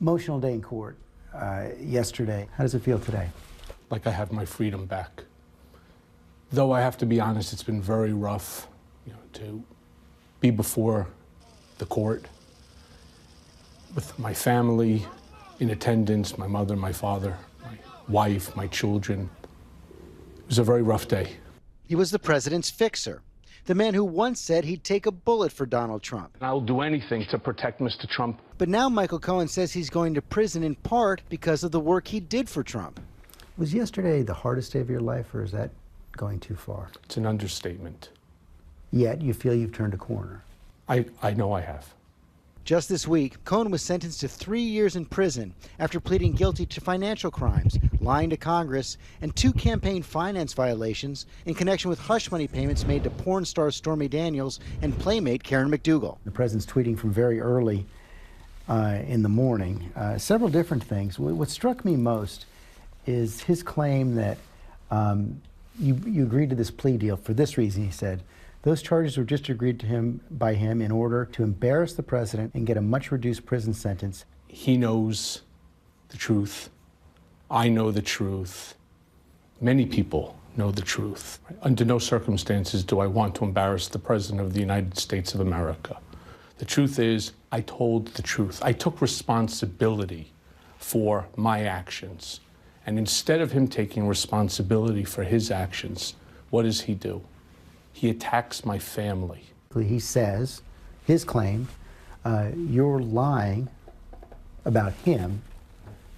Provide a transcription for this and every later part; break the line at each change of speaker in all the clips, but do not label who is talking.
Emotional day in court yesterday. How does it feel today?
Like I have my freedom back. Though I have to be honest, it's been very rough, to be before the court with my family in attendance, my mother, my father, my wife, my children. It was a very rough day.
He was the president's fixer, the man who once said he'd take a bullet for Donald Trump.
I'll do anything to protect Mr. Trump.
But now Michael Cohen says he's going to prison in part because of the work he did for Trump.
Was yesterday the hardest day of your life, or is that going too far?
It's an understatement.
Yet you feel you've turned a corner.
I know I have.
Just this week, Cohen was sentenced to 3 years in prison after pleading guilty to financial crimes, lying to Congress, and 2 campaign finance violations in connection with hush money payments made to porn star Stormy Daniels and playmate Karen McDougal.
The president's tweeting from very early in the morning, several different things. What struck me most is his claim that you agreed to this plea deal for this reason. He said, those charges were just agreed to by him in order to embarrass the president and get a much reduced prison sentence.
He knows the truth. I know the truth. Many people know the truth. Under no circumstances do I want to embarrass the President of the United States of America. The truth is, I told the truth. I took responsibility for my actions. And instead of him taking responsibility for his actions, what does he do? He attacks my family.
He says, his claim, you're lying about him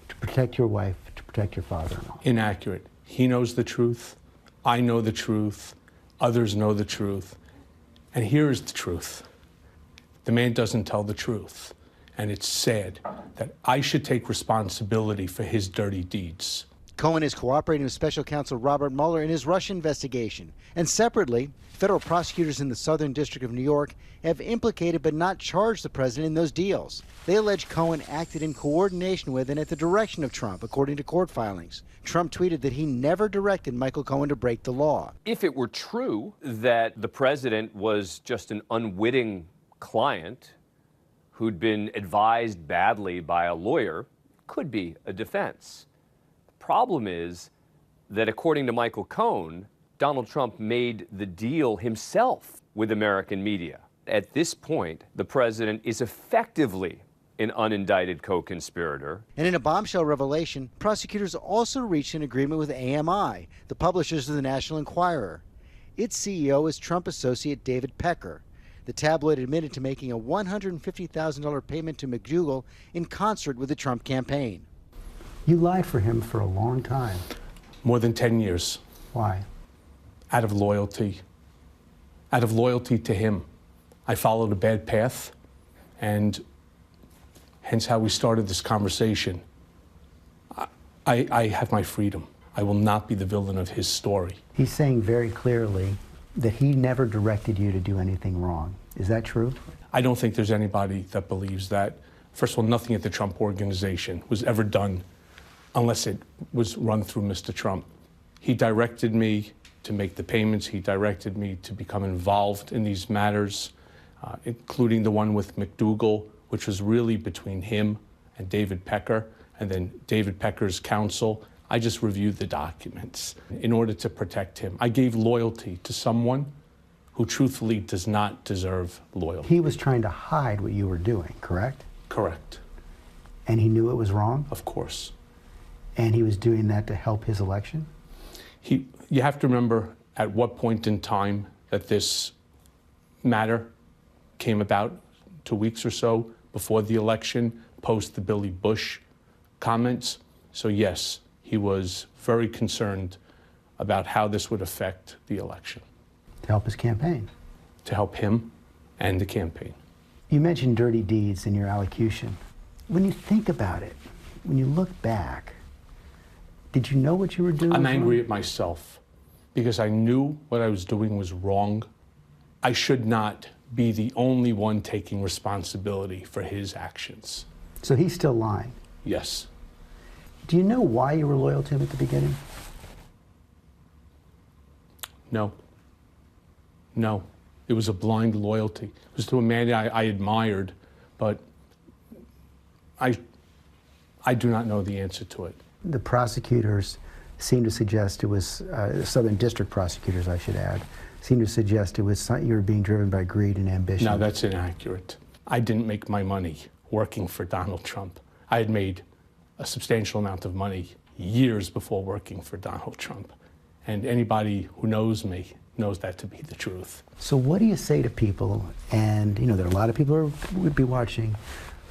to protect your wife, to protect your father-in-law.
Inaccurate. He knows the truth. I know the truth. Others know the truth. And here is the truth. The man doesn't tell the truth. And it's sad that I should take responsibility for his dirty deeds.
Cohen is cooperating with special counsel Robert Mueller in his Russia investigation. And separately, federal prosecutors in the Southern District of New York have implicated but not charged the president in those deals. They allege Cohen acted in coordination with and at the direction of Trump, according to court filings. Trump tweeted that he never directed Michael Cohen to break the law.
If it were true that the president was just an unwitting client who'd been advised badly by a lawyer, could be a defense. Problem is that according to Michael Cohen, Donald Trump made the deal himself with American media. At this point, the president is effectively an unindicted co-conspirator.
And in a bombshell revelation, prosecutors also reached an agreement with AMI, the publishers of the National Enquirer. Its CEO is Trump associate David Pecker. The tabloid admitted to making a $150,000 payment to McDougal in concert with the Trump campaign.
You lied for him for a long time.
More than 10 years.
Why?
Out of loyalty. Out of loyalty to him. I followed a bad path, and hence how we started this conversation. I have my freedom. I will not be the villain of his story.
He's saying very clearly that he never directed you to do anything wrong. Is that true?
I don't think there's anybody that believes that. First of all, nothing at the Trump Organization was ever done unless it was run through Mr. Trump. He directed me to make the payments. He directed me to become involved in these matters, including the one with McDougal, which was really between him and David Pecker, and then David Pecker's counsel. I just reviewed the documents in order to protect him. I gave loyalty to someone who truthfully does not deserve loyalty.
He was trying to hide what you were doing, correct?
Correct.
And he knew it was wrong?
Of course.
And he was doing that to help his election?
You have to remember at what point in time that this matter came about, 2 weeks or so before the election, post the Billy Bush comments. So yes, he was very concerned about how this would affect the election.
To help his campaign?
To help him and the campaign.
You mentioned dirty deeds in your allocution. When you think about it, when you look back, did you know what you were doing?
I'm angry at myself because I knew what I was doing was wrong. I should not be the only one taking responsibility for his actions.
So he's still lying?
Yes.
Do you know why you were loyal to him at the beginning?
No. No. It was a blind loyalty. It was to a man I admired, but I I do not know the answer to it.
The prosecutors seem to suggest it was, Southern District prosecutors, I should add, seem to suggest it was you were being driven by greed and ambition.
No, that's inaccurate. I didn't make my money working for Donald Trump. I had made a substantial amount of money years before working for Donald Trump. And anybody who knows me knows that to be the truth.
So what do you say to people, and you know, there are a lot of people who would be watching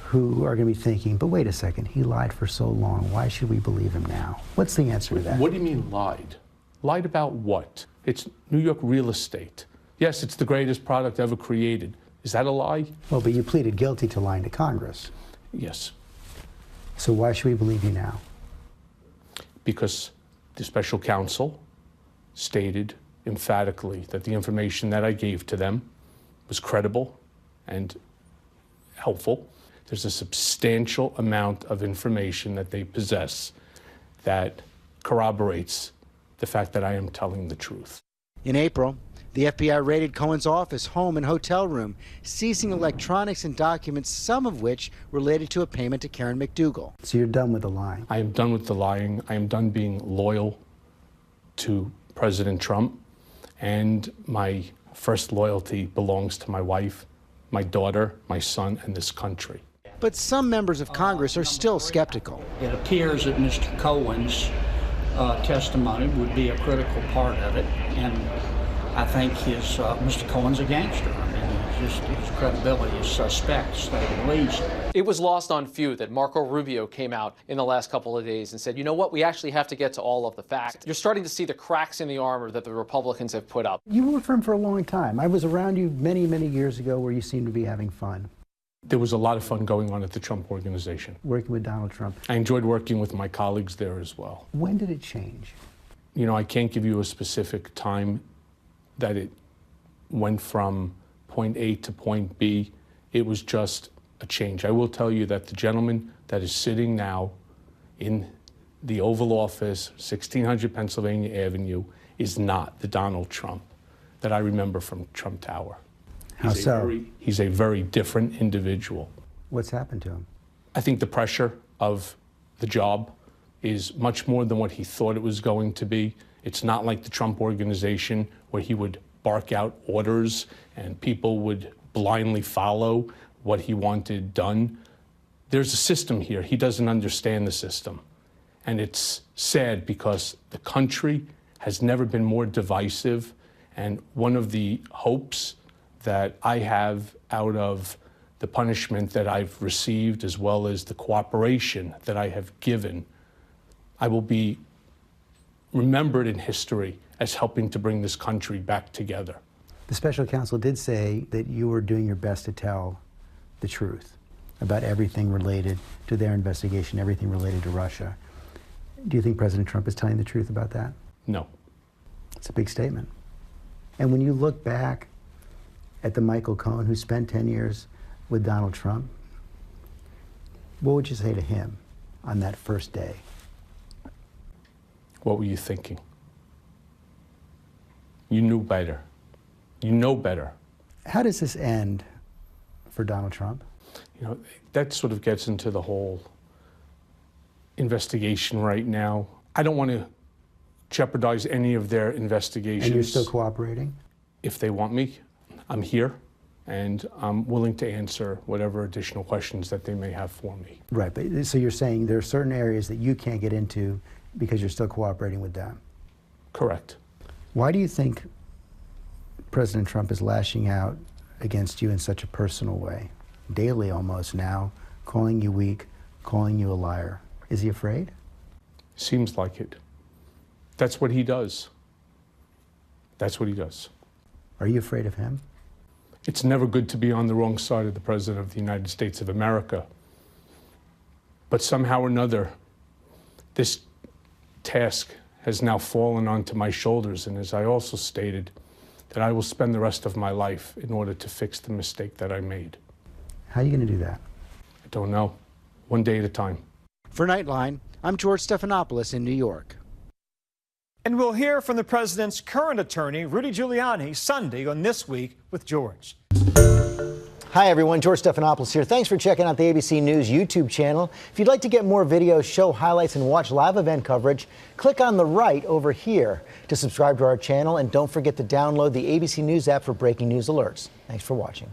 who are going to be thinking, but wait a second, he lied for so long, why should we believe him now? What's the answer to that?
What do you mean lied? Lied about what? It's New York real estate. Yes, it's the greatest product ever created. Is that a lie?
Well, but you pleaded guilty to lying to Congress.
Yes.
So why should we believe you now?
Because the special counsel stated emphatically that the information that I gave to them was credible and helpful. There's a substantial amount of information that they possess that corroborates the fact that I am telling the truth.
In April, the FBI raided Cohen's office, home, and hotel room, seizing electronics and documents, some of which related to a payment to Karen McDougal.
So you're done with the lying?
I am done with the lying. I am done being loyal to President Trump. And my first loyalty belongs to my wife, my daughter, my son, and this country.
But some members of Congress are still skeptical.
It appears that Mr. Cohen's testimony would be a critical part of it, and I think Mr. Cohen's a gangster. I mean, his credibility is suspect, to say the least.
It was lost on few that Marco Rubio came out in the last couple of days and said, you know what, we actually have to get to all of the facts. You're starting to see the cracks in the armor that the Republicans have put up.
You worked for him for a long time. I was around you many, many years ago where you seemed to be having fun.
There was a lot of fun going on at the Trump Organization.
Working with Donald Trump.
I enjoyed working with my colleagues there as well.
When did it change?
You know, I can't give you a specific time that it went from point A to point B. It was just a change. I will tell you that the gentleman that is sitting now in the Oval Office, 1600 Pennsylvania Avenue, is not the Donald Trump that I remember from Trump Tower.
How so?
He's a very different individual.
What's happened to him?
I think the pressure of the job is much more than what he thought it was going to be. It's not like the Trump Organization where he would bark out orders and people would blindly follow what he wanted done. There's a system here. He doesn't understand the system. And it's sad because the country has never been more divisive. And one of the hopes that I have out of the punishment that I've received, as well as the cooperation that I have given, I will be remembered in history as helping to bring this country back together.
The special counsel did say that you were doing your best to tell the truth about everything related to their investigation, everything related to Russia. Do you think President Trump is telling the truth about that?
No.
It's a big statement. And when you look back at the Michael Cohen who spent 10 years with Donald Trump, what would you say to him on that first day?
What were you thinking? You knew better. You know better.
How does this end for Donald Trump?
You know, that sort of gets into the whole investigation right now. I don't want to jeopardize any of their investigations.
And you're still cooperating?
If they want me, I'm here, and I'm willing to answer whatever additional questions that they may have for me.
Right, but so you're saying there are certain areas that you can't get into because you're still cooperating with them?
Correct.
Why do you think President Trump is lashing out against you in such a personal way, daily almost now, calling you weak, calling you a liar? Is he afraid?
Seems like it. That's what he does. That's what he does.
Are you afraid of him?
It's never good to be on the wrong side of the President of the United States of America. But somehow or another, this task has now fallen onto my shoulders, and as I also stated, that I will spend the rest of my life in order to fix the mistake that I made.
How are you going to do that?
I don't know. One day at a time.
For Nightline, I'm George Stephanopoulos in New York.
And we'll hear from the president's current attorney, Rudy Giuliani, Sunday on This Week with George.
Hi, everyone. George Stephanopoulos here. Thanks for checking out the ABC News YouTube channel. If you'd like to get more videos, show highlights, and watch live event coverage, click on the right over here to subscribe to our channel. And don't forget to download the ABC News app for breaking news alerts. Thanks for watching.